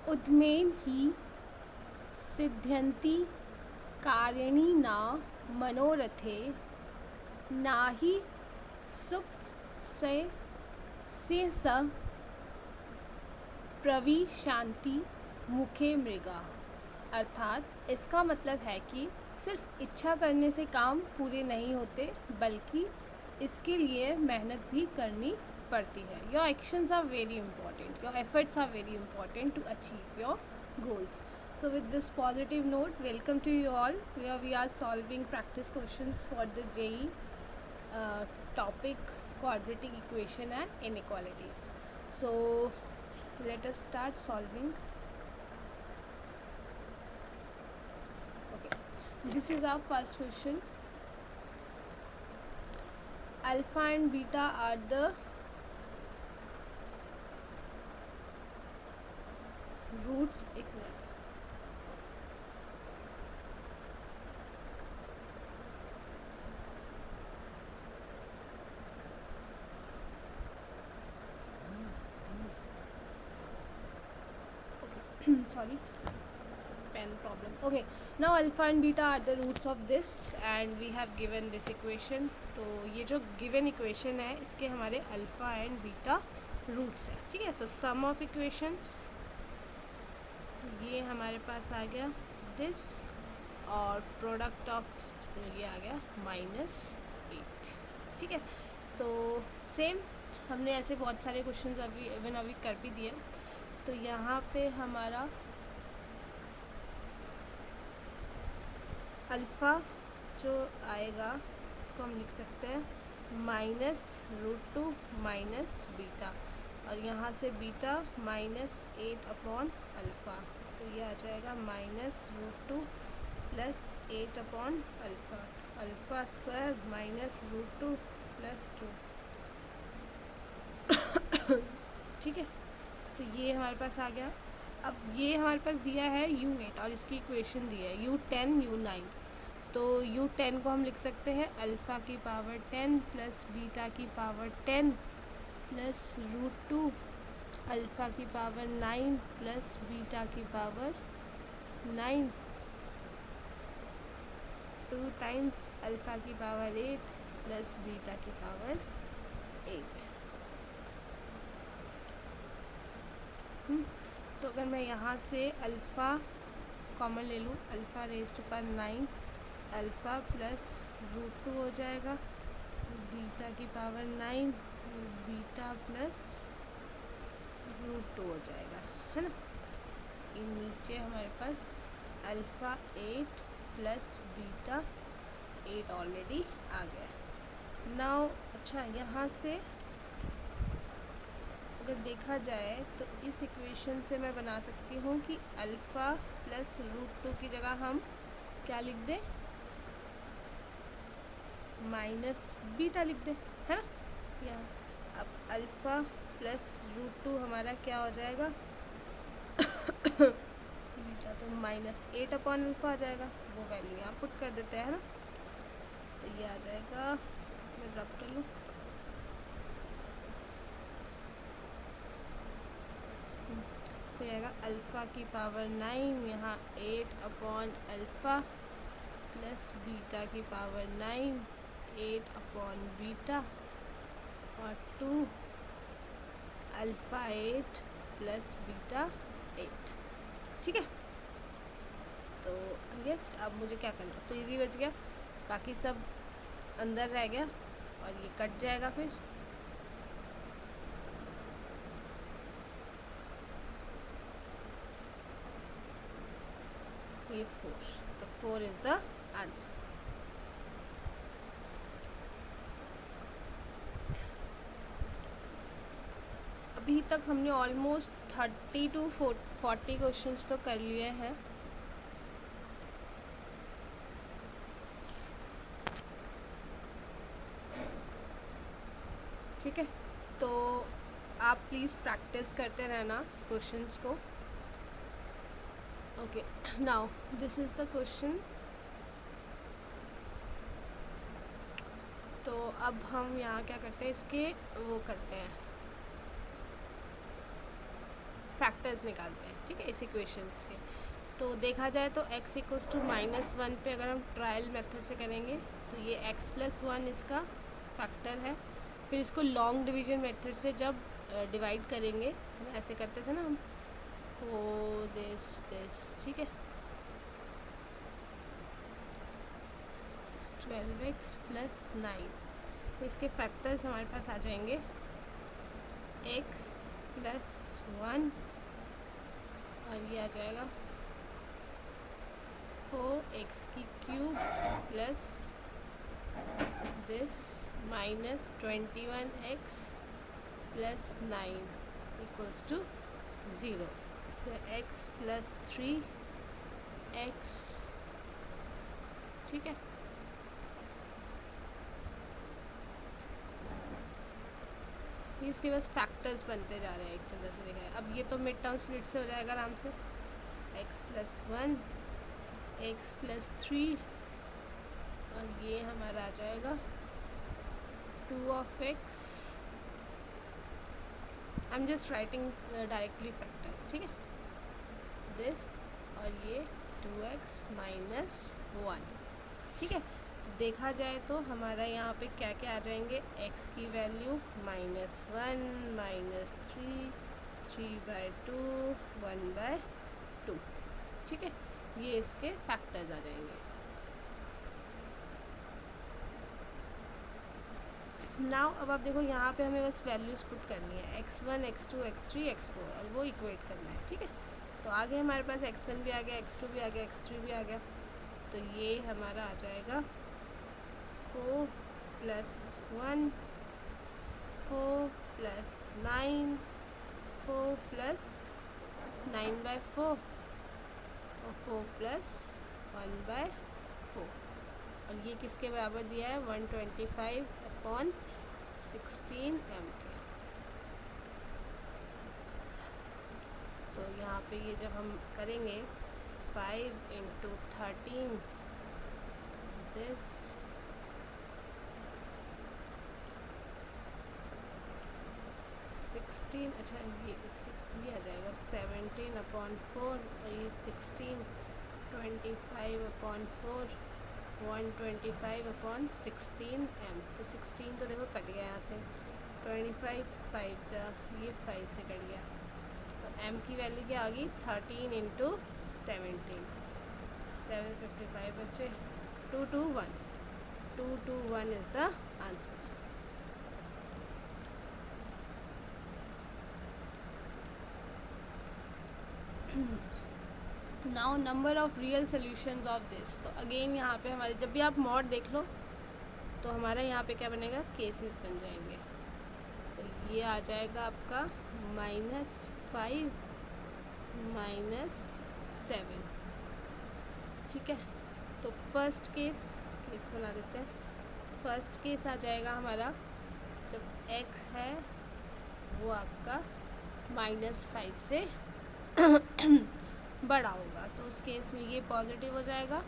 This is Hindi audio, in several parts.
उद्मेन ही सिद्ध्यन्ति कार्याणि न मनोरथे नाहि सुप्त से स प्रविशान्ति मुखे मृगा। अर्थात इसका मतलब है कि सिर्फ इच्छा करने से काम पूरे नहीं होते, बल्कि इसके लिए मेहनत भी करनी पड़ती है। Your actions are very important, your efforts are very important to achieve your goals. So with this positive note, welcome to you all, where we are solving practice questions for the JEE topic quadratic equation and inequalities. So let us start solving. Okay, this is our first question. Alpha and beta are the roots equal. Sorry, pen problem. Okay, now alpha and beta are the roots of this and we have given this equation. तो ये जो given equation है इसके हमारे alpha and beta roots है, ठीक है। तो sum of equations ये हमारे पास आ गया this, और प्रोडक्ट ऑफ ये आ गया -8, ठीक है। तो सेम हमने ऐसे बहुत सारे क्वेश्चंस अभी कर भी दिए। तो यहाँ पे हमारा अल्फ़ा जो आएगा इसको हम लिख सकते हैं -√2 माइनस बीटा, और यहाँ से बीटा -8 अल्फ़ा। तो ये आ जाएगा -√2 plus 8 alpha, alpha square -√2 plus 2, ठीक है। तो ये हमारे पास आ गया। अब ये हमारे पास दिया है U8 और इसकी इक्वेशन दी है U10 U9। तो U10 को हम लिख सकते हैं अल्फ़ा की पावर 10 प्लस बीटा की पावर 10 प्लस √2 अल्फ़ा की पावर 9 प्लस बीटा की पावर 9 2 टाइम्स अल्फ़ा की पावर 8 प्लस बीटा की पावर 8। तो अगर मैं यहाँ से अल्फ़ा कॉमन ले लूँ, alpha raise to power 9 alpha plus √2 हो जाएगा, बीटा की पावर 9 बीटा प्लस √2 हो जाएगा, है ना। ये नीचे हमारे पास अल्फ़ा 8 प्लस बीटा 8 ऑलरेडी आ गया। नाउ अच्छा, यहाँ से अगर देखा जाए तो इस इक्वेशन से मैं बना सकती हूँ कि अल्फ़ा प्लस √2 की जगह हम क्या लिख दें, माइनस बीटा लिख दें, है ना। यहाँ अब अल्फ़ा प्लस √2 हमारा क्या हो जाएगा बीटा तो -8 अल्फ़ा आ जाएगा, वो वैल्यू यहाँ पुट कर देते हैं ना। तो ये आ जाएगा, मैं रब कर लूँ, तो आएगा अल्फ़ा की पावर 9 यहाँ 8 अल्फ़ा प्लस बीटा की पावर 9 8 बीटा और 2 अल्फ़ा 8 प्लस बीटा 8, ठीक है। तो यस, अब मुझे क्या करना, तो इजी बच गया, बाकी सब अंदर रह गया और ये कट जाएगा फिर। ये 4, तो 4 इज द आंसर। अभी तक हमने ऑलमोस्ट 30 to 40 क्वेश्चंस तो कर लिए हैं। ठीक है, तो आप प्लीज़ प्रैक्टिस करते रहना क्वेश्चंस को। Okay, now this is the question. तो अब हम यहाँ क्या करते हैं, इसके वो करते हैं, फैक्टर्स निकालते हैं, ठीक है, इस इक्वेशंस के। तो देखा जाए तो x इक्वल्स टू -1 पे अगर हम ट्रायल मेथड से करेंगे तो ये x + 1 इसका फैक्टर है। फिर इसको लॉन्ग डिवीजन मेथड से जब डिवाइड करेंगे, हम ऐसे करते थे ना हम, 4 दिस, ठीक है, 12x + 9, तो इसके फैक्टर्स हमारे पास आ जाएंगे x + 1 और ये आ जाएगा 4x³ plus this -21x + 9 equals to 0। तो x + 3x, ठीक है, ये इसके बस फैक्टर्स बनते जा रहे हैं एक तरह से देखा है। अब ये तो मिड टर्म स्प्लिट से हो जाएगा आराम से, x + 1 x + 3 और ये हमारा आ जाएगा 2x। I am just writing directly factors, ठीक है, दिस और ये 2x - 1, ठीक है। तो देखा जाए तो हमारा यहाँ पे क्या क्या आ जाएंगे, x की वैल्यू -1 -3 3/2 1/2, ठीक है, ये इसके फैक्टर्स आ जाएंगे। नाउ अब आप देखो यहाँ पे हमें बस वैल्यूज पुट करनी है, x1 x2 x3 x4 और वो इक्वेट करना है, ठीक है। तो आगे हमारे पास x1 भी आ गया, x2 भी आ गया, x3 भी आ गया, तो ये हमारा आ जाएगा 4 + 1 4 + 9 4 + 9/4 और 4 + 1/4 और ये किसके बराबर दिया है, 125/16 mK। तो यहाँ पे ये जब हम करेंगे 5 × 13 दिस 16, अच्छा ये आ जाएगा 17/4 और ये 16 25/4 125/16 m। तो 16 तो देखो कट गया यहाँ से, 25 5 ये 5 से कट गया, तो m की वैल्यू क्या आ गई, 13 × 17 755 बच्चे, 221 221 is the answer. Now number of real solutions of this. तो अगेन यहाँ पे हमारे जब भी आप मॉड देख लो तो हमारा यहाँ पे क्या बनेगा, केसेस बन जाएंगे। तो ये आ जाएगा आपका -5 -7, ठीक है। तो फर्स्ट केस बना देते हैं। फर्स्ट केस आ जाएगा हमारा जब x है वो आपका -5 से बड़ा होगा, तो उस केस में ये पॉजिटिव हो जाएगा,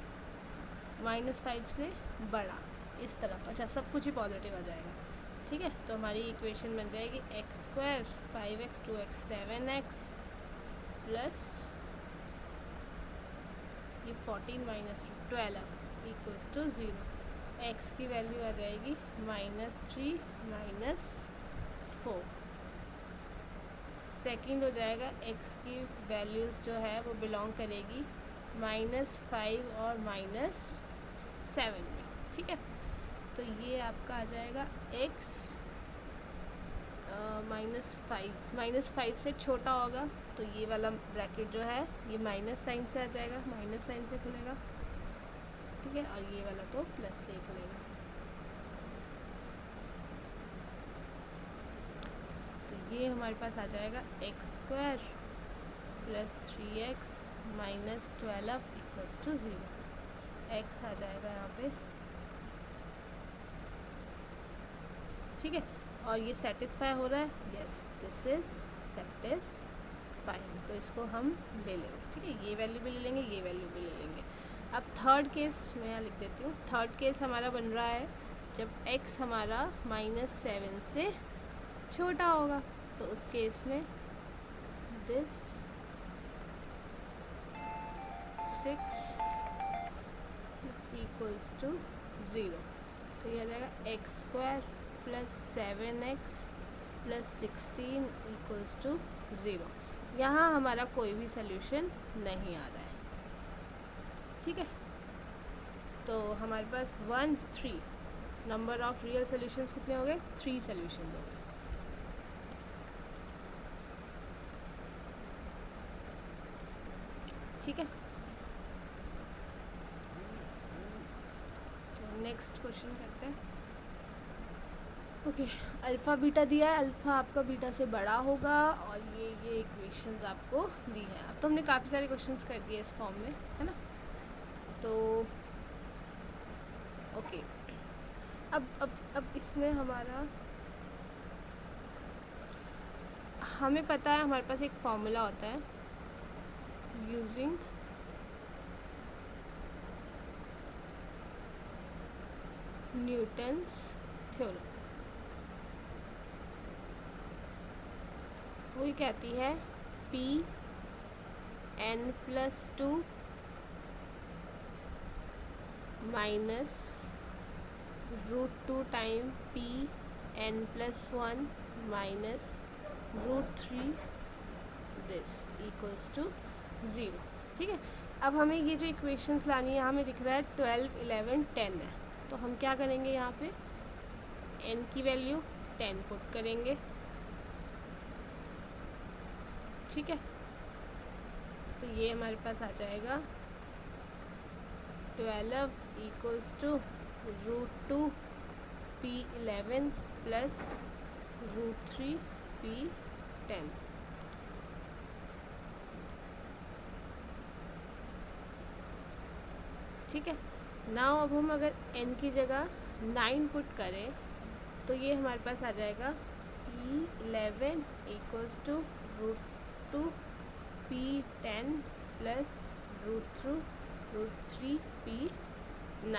-5 से बड़ा इस तरफ, अच्छा सब कुछ ही पॉजिटिव आ जाएगा, ठीक है। तो हमारी इक्वेशन बन जाएगी x² 5x 2x 7x plus ये 14 - 2 12 इक्वल्स टू 0। x की वैल्यू आ जाएगी -3 -4। सेकंड हो जाएगा x की वैल्यूज़ जो है वो बिलोंग करेगी -5 और -7 में, ठीक है। तो ये आपका आ जाएगा x -5 से छोटा होगा, तो ये वाला ब्रैकेट जो है ये माइनस साइन से आ जाएगा, माइनस साइन से खुलेगा, ठीक है, और ये वाला तो प्लस से खुलेगा। तो ये हमारे पास आ जाएगा x² + 3x - 12 equals to 0। x आ जाएगा यहाँ पे, ठीक है, और ये सेटिस्फाई हो रहा है, यस दिस इज सेटिस्फाइंग, तो इसको हम ले लेंगे, ठीक है, ये वैल्यू भी ले लेंगे, ये वैल्यू भी ले लेंगे। अब थर्ड केस मैं यहाँ लिख देती हूँ। थर्ड केस हमारा बन रहा है जब x हमारा -7 से छोटा होगा, तो उस केस में दिस 6 इक्वल्स टू 0। तो ये आ जाएगा x square plus 7x plus 16 equals to 0। यहाँ हमारा कोई भी सल्यूशन नहीं आ रहा है, ठीक है। तो हमारे पास 1 3 नंबर ऑफ रियल सॉल्यूशंस कितने हो गए? 3 सॉल्यूशंस हो गए, ठीक है। तो नेक्स्ट क्वेश्चन करते हैं। ओके, अल्फ़ा बीटा दिया है, अल्फ़ा आपका बीटा से बड़ा होगा और ये इक्वेशंस आपको दी हैं। अब तो हमने काफ़ी सारे क्वेश्चंस कर दिए इस फॉर्म में, है ना। तो ओके, अब इसमें हमें पता है, हमारे पास एक फॉर्मूला होता है यूजिंग न्यूटन्स थ्योरम। वो कहती है P n+2 minus √2 time P n+1 minus √3 this equals to 0, ठीक है। अब हमें ये जो इक्वेशंस लानी है, हमें दिख रहा है 12 11 10 है। तो हम क्या करेंगे, यहाँ पे n की वैल्यू 10 पुट करेंगे, ठीक है। तो ये हमारे पास आ जाएगा 12 equals to √2 P11 plus √3 P10, ठीक है। नाउ अब हम अगर n की जगह 9 पुट करें तो ये हमारे पास आ जाएगा P11 equals to √2 P10 plus √3 P9,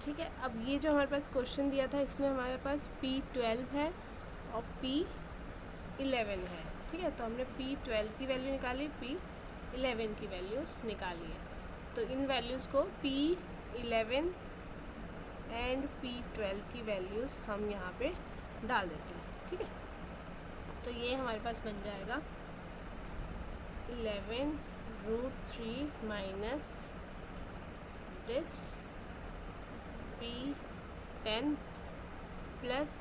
ठीक है। अब ये जो हमारे पास क्वेश्चन दिया था, इसमें हमारे पास P12 है और P11 है, ठीक है। तो हमने P12 की वैल्यू निकाली, P11 की वैल्यूज़ निकाली है। तो इन वैल्यूज़ को P11 एंड P12 की वैल्यूज़ हम यहाँ पे डाल देते हैं, ठीक है। तो ये हमारे पास बन जाएगा 11√3 माइनस दिस P10 प्लस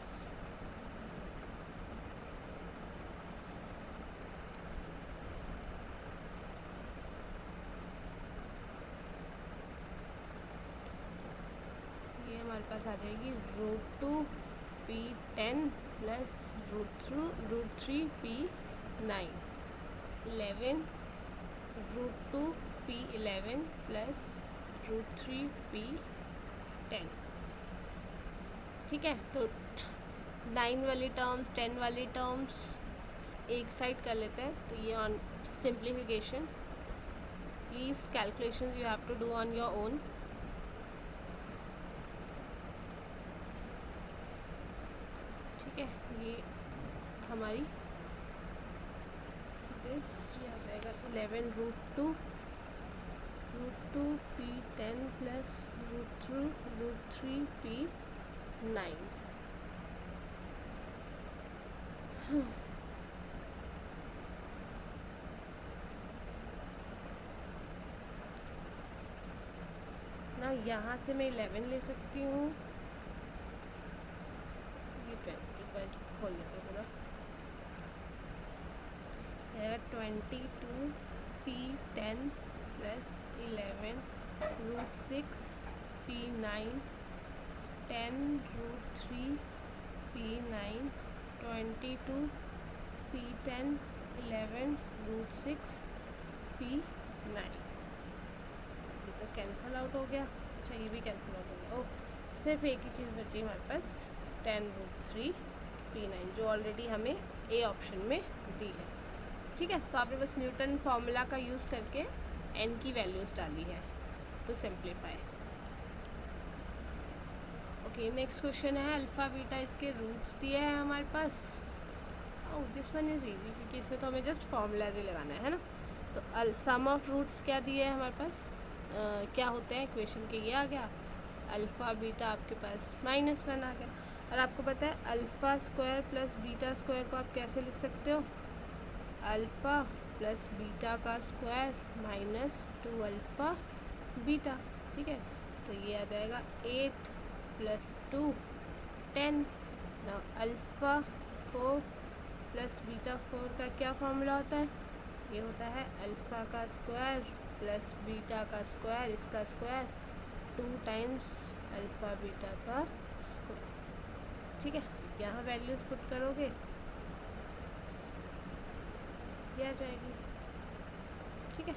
ये हमारे पास आ जाएगी √2 P10 plus √3 P9, 11√2 P11 plus √3 P10, ठीक है। तो 9 वाली टर्म्स 10 वाली टर्म्स एक साइड कर लेते हैं। तो ये on simplification, please calculation you have to do on your own. ठीक है, ये हमारी दिस ये आ जाएगा 11√2 P10 प्लस √3 P9। ना यहाँ से मैं 11 ले सकती हूँ, ये एक बार खोल लेते हैं पूरा, 22 P10 plus 11 √6 P9 10√3 P9 22 P10 11 √6 P9। ये तो कैंसिल आउट हो गया। अच्छा, ये भी कैंसिल आउट हो गया। ओह, सिर्फ एक ही चीज़ बची हमारे पास 10√3 P9, जो ऑलरेडी हमें ए ऑप्शन में दी है, ठीक है। तो आपने बस न्यूटन फार्मूला का यूज़ करके n की वैल्यूज़ डाली है to simplify. Okay, next question है अल्फ़ा बीटा, इसके रूट्स दिए हैं हमारे पास oh this one is easy, क्योंकि इसमें तो हमें जस्ट फॉर्मूलाज ही लगाना है ना। तो सम ऑफ रूट्स क्या दिए है हमारे पास, क्या होते हैं इक्वेशन के, ये आ गया। अल्फ़ा बीटा आपके पास -1 आ गया। और आपको पता है alpha square plus beta square को आप कैसे लिख सकते हो, अल्फ़ा प्लस बीटा का स्क्वायर -2 अल्फ़ा बीटा। ठीक है, तो ये आ जाएगा 8 + 2 10। ना अल्फ़ा 4 प्लस बीटा 4 का क्या फॉर्मूला होता है, ये होता है अल्फ़ा का स्क्वायर प्लस बीटा का स्क्वायर, इसका स्क्वायर 2 टाइम्स अल्फ़ा बीटा का स्क्वायर। ठीक है, यहाँ वैल्यूज़ पुट करोगे ये आ जाएगी। ठीक है,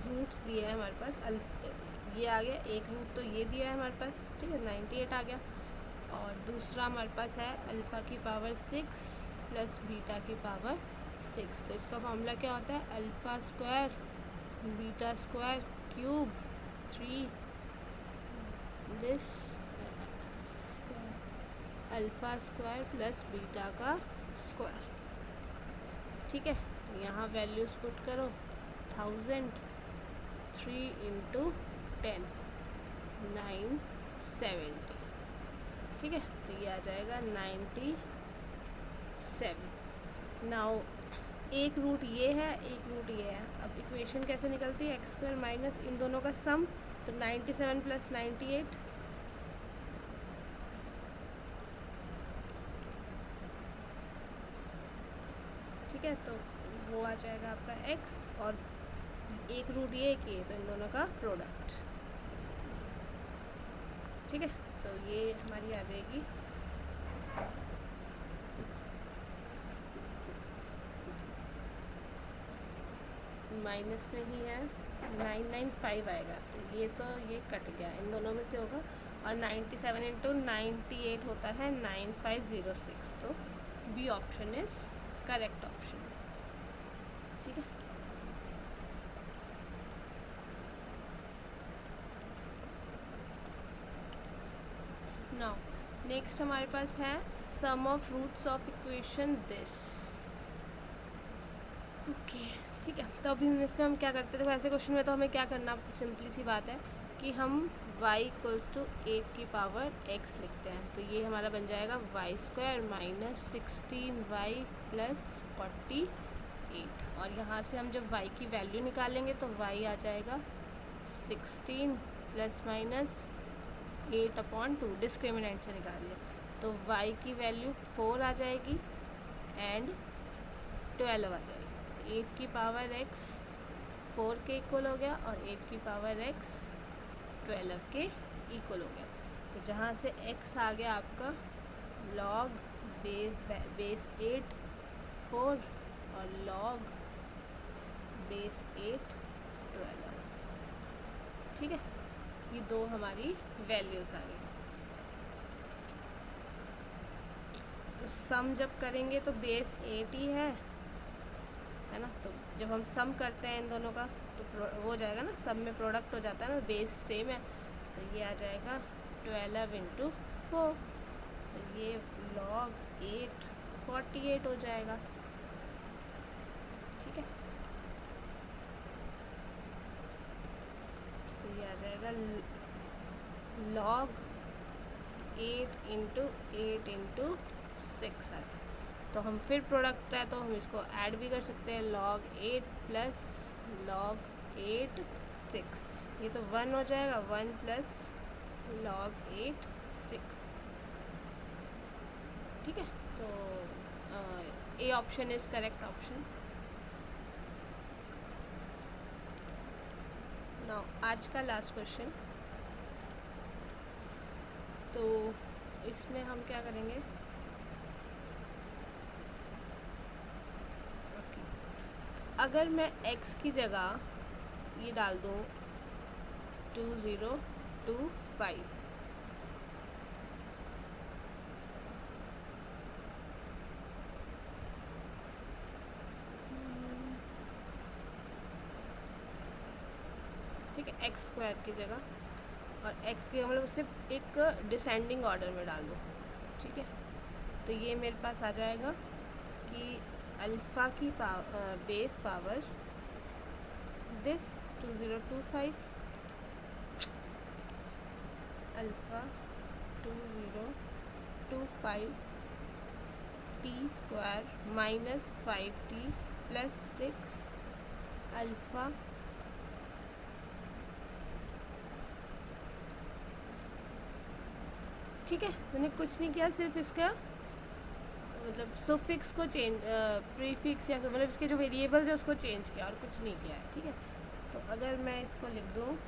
रूट्स दिए हैं हमारे पास, ये आ गया एक रूट, तो ये दिया है हमारे पास। ठीक है, 98 आ गया। और दूसरा हमारे पास है अल्फ़ा की पावर 6 प्लस बीटा की पावर 6। तो इसका फॉर्मूला क्या होता है, alpha square beta square cube 3 this alpha square plus beta का स्क्वायर। ठीक है, तो यहाँ वैल्यूज़ पुट करो, 1000 3 × 10 970। ठीक है, तो ये आ जाएगा 97। नाउ एक रूट ये है, एक रूट ये है। अब इक्वेशन कैसे निकलती है, एक्स स्क्वायर माइनस इन दोनों का सम, तो 97 + 98 ठीक है, तो वो आ जाएगा आपका x, और एक रूट ये एक ये, तो इन दोनों का प्रोडक्ट। ठीक है, तो ये हमारी आ जाएगी माइनस में ही है 995 आएगा। तो ये कट गया, इन दोनों में से होगा। और 97 × 98 होता है 9506। तो B option is correct option. ठीक है, नाउ नेक्स्ट हमारे पास है sum of roots of equation this. Okay, ठीक है, तो अभी इसमें हम क्या करते थे, ऐसे क्वेश्चन में तो हमें क्या करना, सिंपली सी बात है कि हम y = 8 की पावर x लिखते हैं। तो ये हमारा बन जाएगा y² -16y + 48। और यहाँ से हम जब y की वैल्यू निकालेंगे तो y आ जाएगा 16 ± 8/2, डिस्क्रिमिनेंट से निकाल लिया। तो y की वैल्यू 4 आ जाएगी एंड 12 आ जाएगी। 8 की पावर x 4 के इक्वल हो गया, और 8 की पावर x 12 के इक्वल हो गया। तो जहाँ से x आ गया आपका log बेस 8 4 और log बेस 8 12। ठीक है, ये दो हमारी वैल्यूज़ आ गई। तो सम जब करेंगे तो बेस 8 ही है ना। तो जब हम सम करते हैं इन दोनों का तो वो हो जाएगा ना, सब में प्रोडक्ट हो जाता है ना, बेस सेम है। तो ये आ जाएगा 12 × 4। तो ये log 8 48 हो जाएगा। ठीक है, तो ये आ जाएगा log 8 × 8 × 6 आ गया। तो हम फिर प्रोडक्ट है तो हम इसको ऐड भी कर सकते हैं, log 8 + log 8 6। ये तो 1 हो जाएगा, 1 + log 8 6। ठीक है, तो A option is correct option. Now आज का लास्ट क्वेश्चन, तो इसमें हम क्या करेंगे, अगर मैं x की जगह ये डाल दूँ 2025, ठीक है, x² की जगह, और x की मतलब सिर्फ एक डिसेंडिंग ऑर्डर में डाल दूँ। ठीक है, तो ये मेरे पास आ जाएगा कि अल्फ़ा की base power this 2025 alpha 2025 T square minus 5t plus 6 alpha ठीक है। मैंने कुछ नहीं किया, सिर्फ इसका मतलब सुफिक्स को चेंज, प्रीफिक्स या मतलब इसके जो वेरिएबल्स है उसको चेंज किया और कुछ नहीं किया है। ठीक है, तो अगर मैं इसको लिख दूँ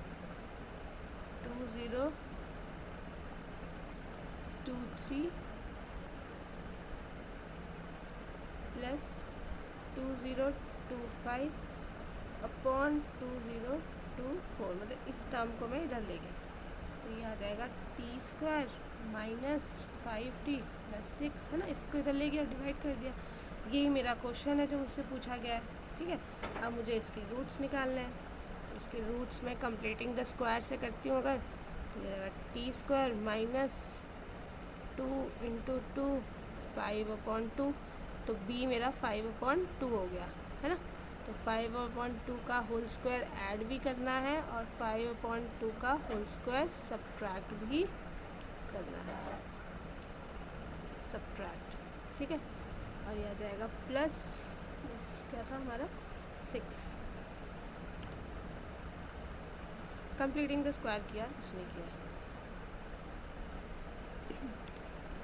2023 प्लस 2025 अपॉन 2024, मतलब इस टर्म को मैं इधर ले गई, तो ये आ जाएगा T square minus 5t plus 6, है ना, इसको इधर ले गया, डिवाइड कर दिया। यही मेरा क्वेश्चन है जो मुझसे पूछा गया है। ठीक है, अब मुझे इसके रूट्स निकालने हैं, तो इसके रूट्स में कंप्लीटिंग द स्क्वायर से करती हूँ अगर, तो ये आएगा टी स्क्वायर माइनस 2 इंटू 2 5/2, तो b मेरा 5/2 हो गया, है ना। तो 5/2 का होल स्क्वायर ऐड भी करना है और 5/2 का होल स्क्वायर सब्ट्रैक्ट भी करना है, सब्ट्रैक्ट। ठीक है, और यह आ जाएगा प्लस क्या था हमारा 6, कंप्लीटिंग द स्क्वायर किया, कुछ नहीं किया।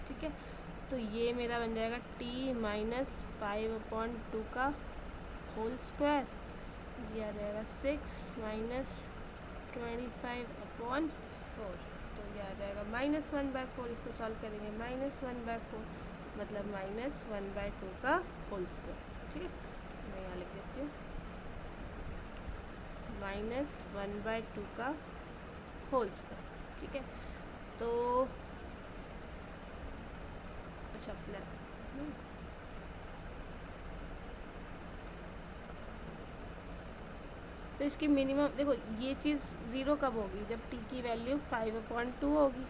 ठीक है, तो ये मेरा बन जाएगा t माइनस 5/2 का होल स्क्वायर, ये आ जाएगा 6 माइनस 25/4, तो ये आ जाएगा -1/4। इसको सॉल्व करेंगे -1/4 मतलब -1/2 का होल स्क्वायर। ठीक है, मैं यहाँ लिख देती हूँ -1/2 का होल स्क्वायर। ठीक है, तो अच्छा तो इसकी मिनिमम देखो, ये चीज़ ज़ीरो कब होगी, जब t की वैल्यू 5/2 होगी।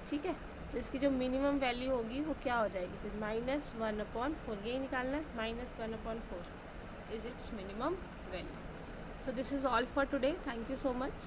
ठीक है, तो इसकी जो मिनिमम वैल्यू होगी वो क्या हो जाएगी फिर -1/4, यही निकालना है, -1/4 is it's minimum value. So this is all for today. Thank you so much.